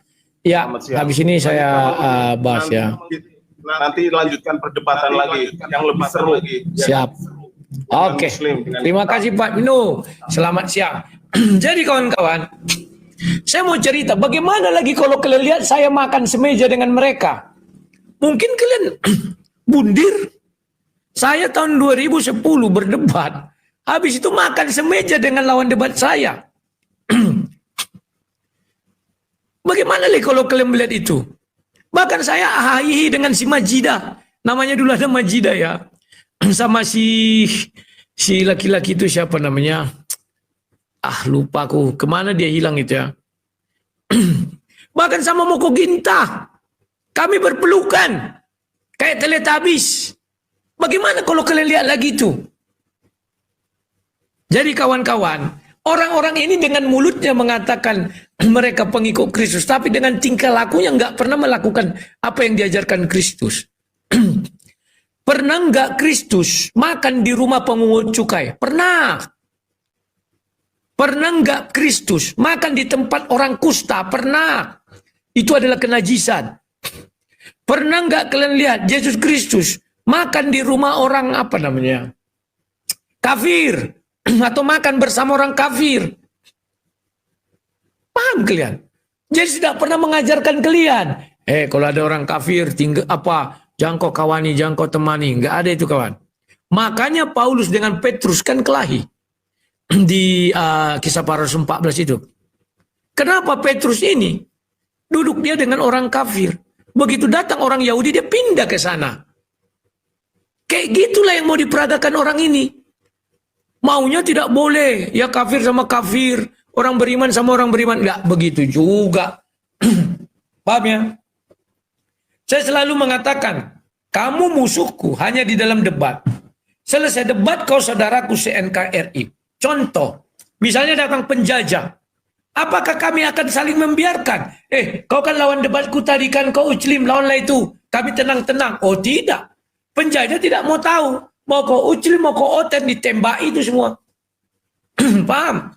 Ya, habis ini saya bahas ya. Nanti lanjutkan perdebatan lagi yang lebih seru. Siap. Oke. Terima kasih Pak Ibnu. Selamat siang. Jadi kawan-kawan, saya mau cerita bagaimana lagi kalau kalian lihat saya makan semeja dengan mereka. Mungkin kalian bundir. Saya tahun 2010 berdebat. Habis itu makan semeja dengan lawan debat saya. Bagaimana lagi kalau kalian melihat itu? Bahkan saya hahihi dengan si Majidah. Namanya dulu ada Majidah ya. Sama si laki-laki itu siapa namanya? Lupa aku. Kemana dia hilang itu ya? Bahkan sama Moko Ginta. Kami berpelukan. Kayak Teletubbies. Bagaimana kalau kalian lihat lagi itu? Jadi kawan-kawan, orang-orang ini dengan mulutnya mengatakan mereka pengikut Kristus, tapi dengan tingkah lakunya nggak pernah melakukan apa yang diajarkan Kristus. Pernah nggak Kristus makan di rumah pemungut cukai? Pernah. Pernah nggak Kristus makan di tempat orang kusta? Pernah. Itu adalah kenajisan. Pernah nggak kalian lihat Yesus Kristus makan di rumah orang kafir? atau makan bersama orang kafir. Paham kalian? Jadi tidak pernah mengajarkan kalian, kalau ada orang kafir tinggal jangan kau kawani, jangan kau temani, nggak ada itu kawan. Makanya Paulus dengan Petrus kan kelahi di Kisah Para Rasul 14 itu. Kenapa Petrus ini duduk dia dengan orang kafir? Begitu datang orang Yahudi dia pindah ke sana. Kayak gitulah yang mau diperagakan orang ini. Maunya tidak boleh ya kafir sama kafir, orang beriman sama orang beriman. Nggak begitu juga. Paham ya? Saya selalu mengatakan, kamu musuhku hanya di dalam debat. Selesai debat kau saudaraku se-NKRI. Contoh, misalnya datang penjajah. Apakah kami akan saling membiarkan? Kau kan lawan debatku tadi kan, kau uclim, lawanlah itu. Kami tenang-tenang. Oh tidak. Penjajah tidak mau tahu. Mau kau uclim, mau kau oten, ditembaki itu semua. Paham?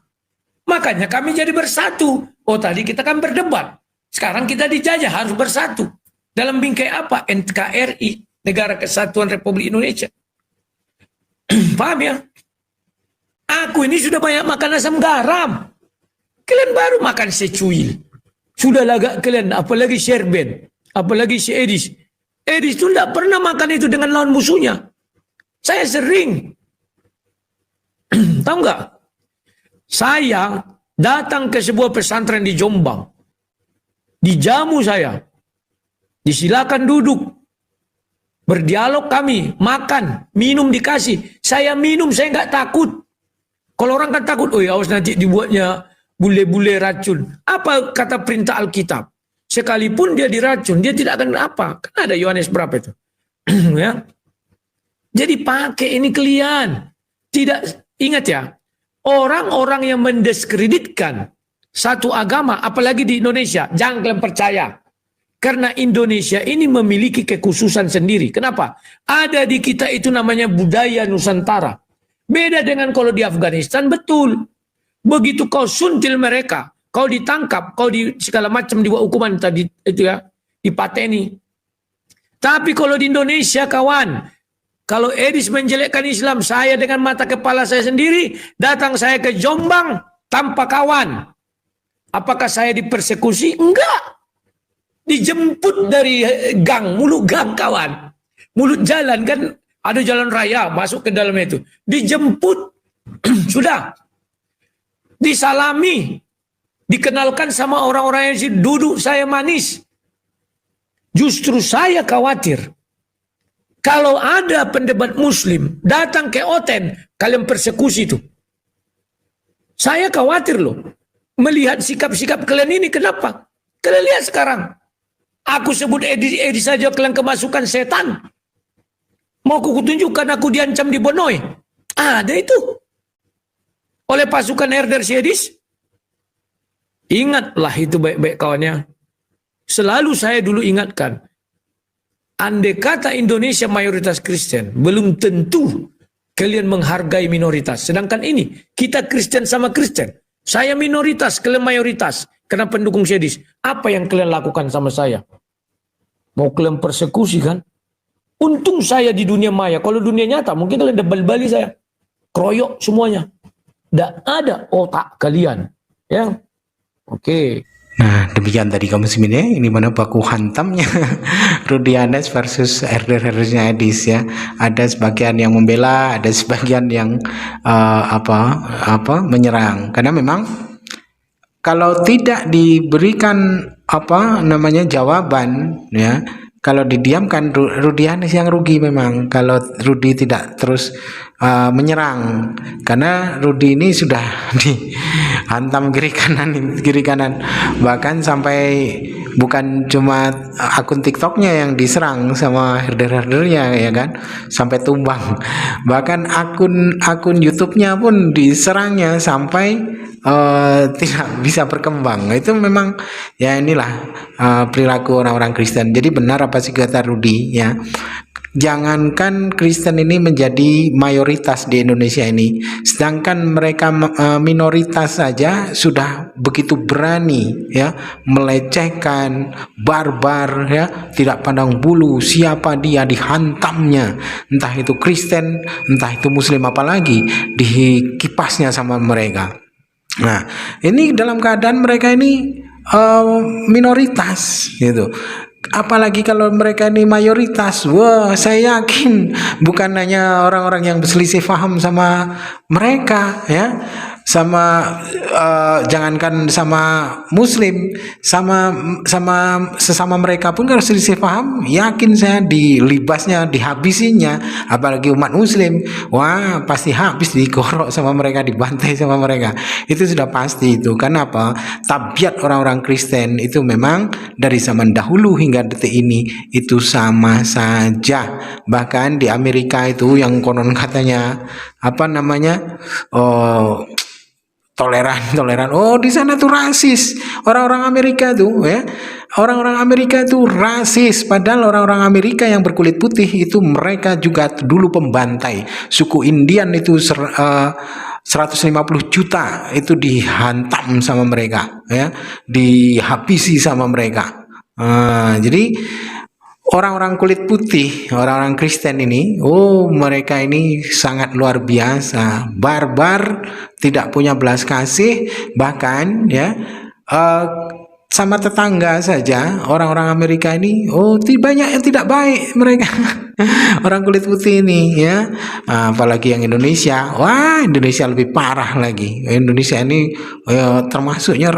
Makanya kami jadi bersatu. Oh tadi kita kan berdebat. Sekarang kita dijajah, harus bersatu. Dalam bingkai apa? NKRI, Negara Kesatuan Republik Indonesia. Paham ya? Aku ini sudah banyak makan asam garam. Kalian baru makan secuil. Sudah agak kalian, apalagi Sherben, apalagi si Edis. Edis itu tidak pernah makan itu dengan lawan musuhnya. Saya sering. Tahu nggak? Saya datang ke sebuah pesantren di Jombang. Dijamu saya. Disilakan duduk. Berdialog kami. Makan. Minum dikasih. Saya minum. Saya nggak takut. Kalau orang kan takut. Oh ya awas nanti dibuatnya bule-bule racun. Apa kata perintah Alkitab? Sekalipun dia diracun. Dia tidak akan apa. Kan ada Yohanes berapa itu? Ya. Jadi pakai ini kalian. Tidak. Ingat ya. Orang-orang yang mendiskreditkan satu agama, apalagi di Indonesia, jangan kalian percaya. Karena Indonesia ini memiliki kekhususan sendiri. Kenapa? Ada di kita itu namanya budaya Nusantara. Beda dengan kalau di Afghanistan, betul. Begitu kau suntil mereka, kau ditangkap, kau di segala macam dibuat hukuman tadi itu ya, dipateni. Tapi kalau di Indonesia kawan, kalau Edis menjelekkan Islam, saya dengan mata kepala saya sendiri, datang saya ke Jombang tanpa kawan. Apakah saya dipersekusi? Enggak. Dijemput dari gang, mulut gang kawan. Mulut jalan kan, ada jalan raya, masuk ke dalam itu. Dijemput, sudah. Disalami. Dikenalkan sama orang-orang yang duduk saya manis. Justru saya khawatir. Kalau ada pendebat muslim datang ke Oten, kalian persekusi itu. Saya khawatir loh. Melihat sikap-sikap kalian ini, kenapa? Kalian lihat sekarang. Aku sebut Edi saja kalian kemasukan setan. Mau aku tunjukkan aku diancam di Bonoy. Ada itu. Oleh pasukan herder Edis. Ingatlah itu baik-baik kawannya. Selalu saya dulu ingatkan. Andai kata Indonesia mayoritas Kristen, belum tentu kalian menghargai minoritas. Sedangkan ini, kita Kristen sama Kristen. Saya minoritas, kalian mayoritas. Karena pendukung Edis. Apa yang kalian lakukan sama saya? Mau kalian persekusi kan? Untung saya di dunia maya. Kalau dunia nyata, mungkin kalian debal-bali saya. Kroyok semuanya. Tidak ada otak kalian. Ya, oke. Nah, demikian tadi kamu muslimin, ini mana baku hantamnya Rudianes versus herder-herdernya Edis ya. Ada sebagian yang membela, ada sebagian yang menyerang. Karena memang kalau tidak diberikan jawaban ya, kalau didiamkan Rudianes yang rugi memang kalau Rudi tidak terus menyerang, karena Rudi ini sudah dihantam kiri kanan, bahkan sampai bukan cuma akun TikToknya yang diserang sama herder-herdernya ya kan, sampai tumbang, bahkan akun YouTube-nya pun diserangnya sampai tidak bisa berkembang. Itu memang ya inilah perilaku orang-orang Kristen. Jadi benar apa sih kata Rudi ya, jangankan Kristen ini menjadi mayoritas di Indonesia ini, sedangkan mereka minoritas saja sudah begitu berani ya melecehkan, barbar ya, tidak pandang bulu siapa dia dihantamnya, entah itu Kristen, entah itu Muslim, apalagi dikipasnya sama mereka. Nah, ini dalam keadaan mereka ini minoritas gitu. Apalagi kalau mereka ini mayoritas, wah saya yakin bukan hanya orang-orang yang berselisih paham sama mereka ya, sama jangankan sama Muslim, sama sesama mereka pun kalau selisih paham, yakin saya dilibasnya, dihabisinya, apalagi umat Muslim, wah pasti habis dikorok sama mereka, dibantai sama mereka, itu sudah pasti itu. Karena apa? Tabiat orang-orang Kristen itu memang dari zaman dahulu hingga detik ini itu sama saja. Bahkan di Amerika itu yang konon katanya apa namanya, toleran. Oh, di sana tuh rasis. Orang-orang Amerika tuh ya. Orang-orang Amerika itu rasis, padahal orang-orang Amerika yang berkulit putih itu mereka juga dulu pembantai. Suku Indian itu 150 juta itu dihantam sama mereka ya, dihabisi sama mereka. Jadi orang-orang kulit putih, orang-orang Kristen ini, oh mereka ini sangat luar biasa, barbar, tidak punya belas kasih, bahkan ya sama tetangga saja orang-orang Amerika ini, oh banyak yang tidak baik mereka. Orang kulit putih ini ya, apalagi yang Indonesia, wah Indonesia lebih parah lagi. Indonesia ini termasuknya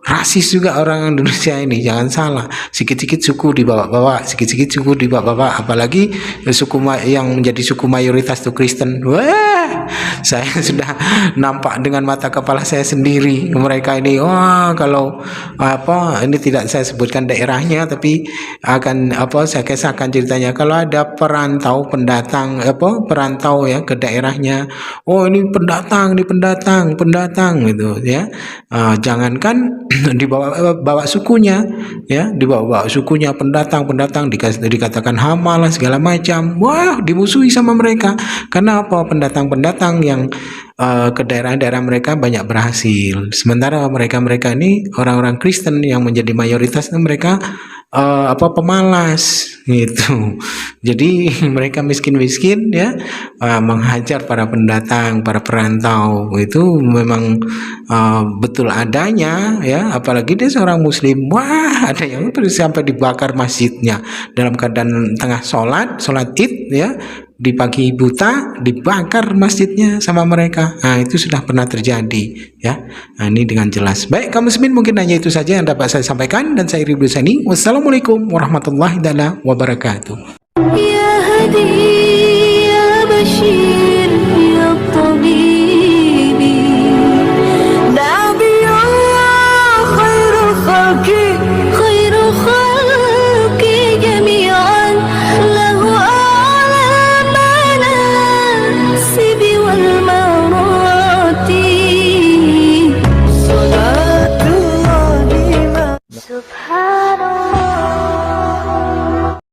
rasis juga orang Indonesia ini, jangan salah. Sikit-sikit suku dibawa-bawa, sikit-sikit suku dibawa-bawa, apalagi suku yang menjadi suku mayoritas itu Kristen. Wah, saya sudah nampak dengan mata kepala saya sendiri mereka ini. Wah, kalau apa ini tidak saya sebutkan daerahnya, tapi akan saya kisahkan ceritanya. Kalau ada pendatang ya ke daerahnya, oh ini pendatang gitu ya, jangankan dibawa sukunya ya, dibawa sukunya pendatang dikatakan hama lah segala macam, wah dimusuhi sama mereka. Karena apa? Pendatang yang ke daerah-daerah mereka banyak berhasil, sementara mereka ini orang-orang Kristen yang menjadi mayoritas, mereka pemalas gitu. Jadi mereka miskin-miskin ya, menghajar para pendatang, para perantau, itu memang betul adanya ya. Apalagi dia seorang Muslim, wah ada yang sampai dibakar masjidnya dalam keadaan tengah sholat Id ya, di pagi buta dibakar masjidnya sama mereka. Nah itu sudah pernah terjadi ya. Nah, ini dengan jelas. Baik kaum muslimin, mungkin hanya itu saja yang dapat saya sampaikan, dan saya Ridho Sani. Wassalamualaikum warahmatullahi wabarakatuh. Ya Hadi ya Bashir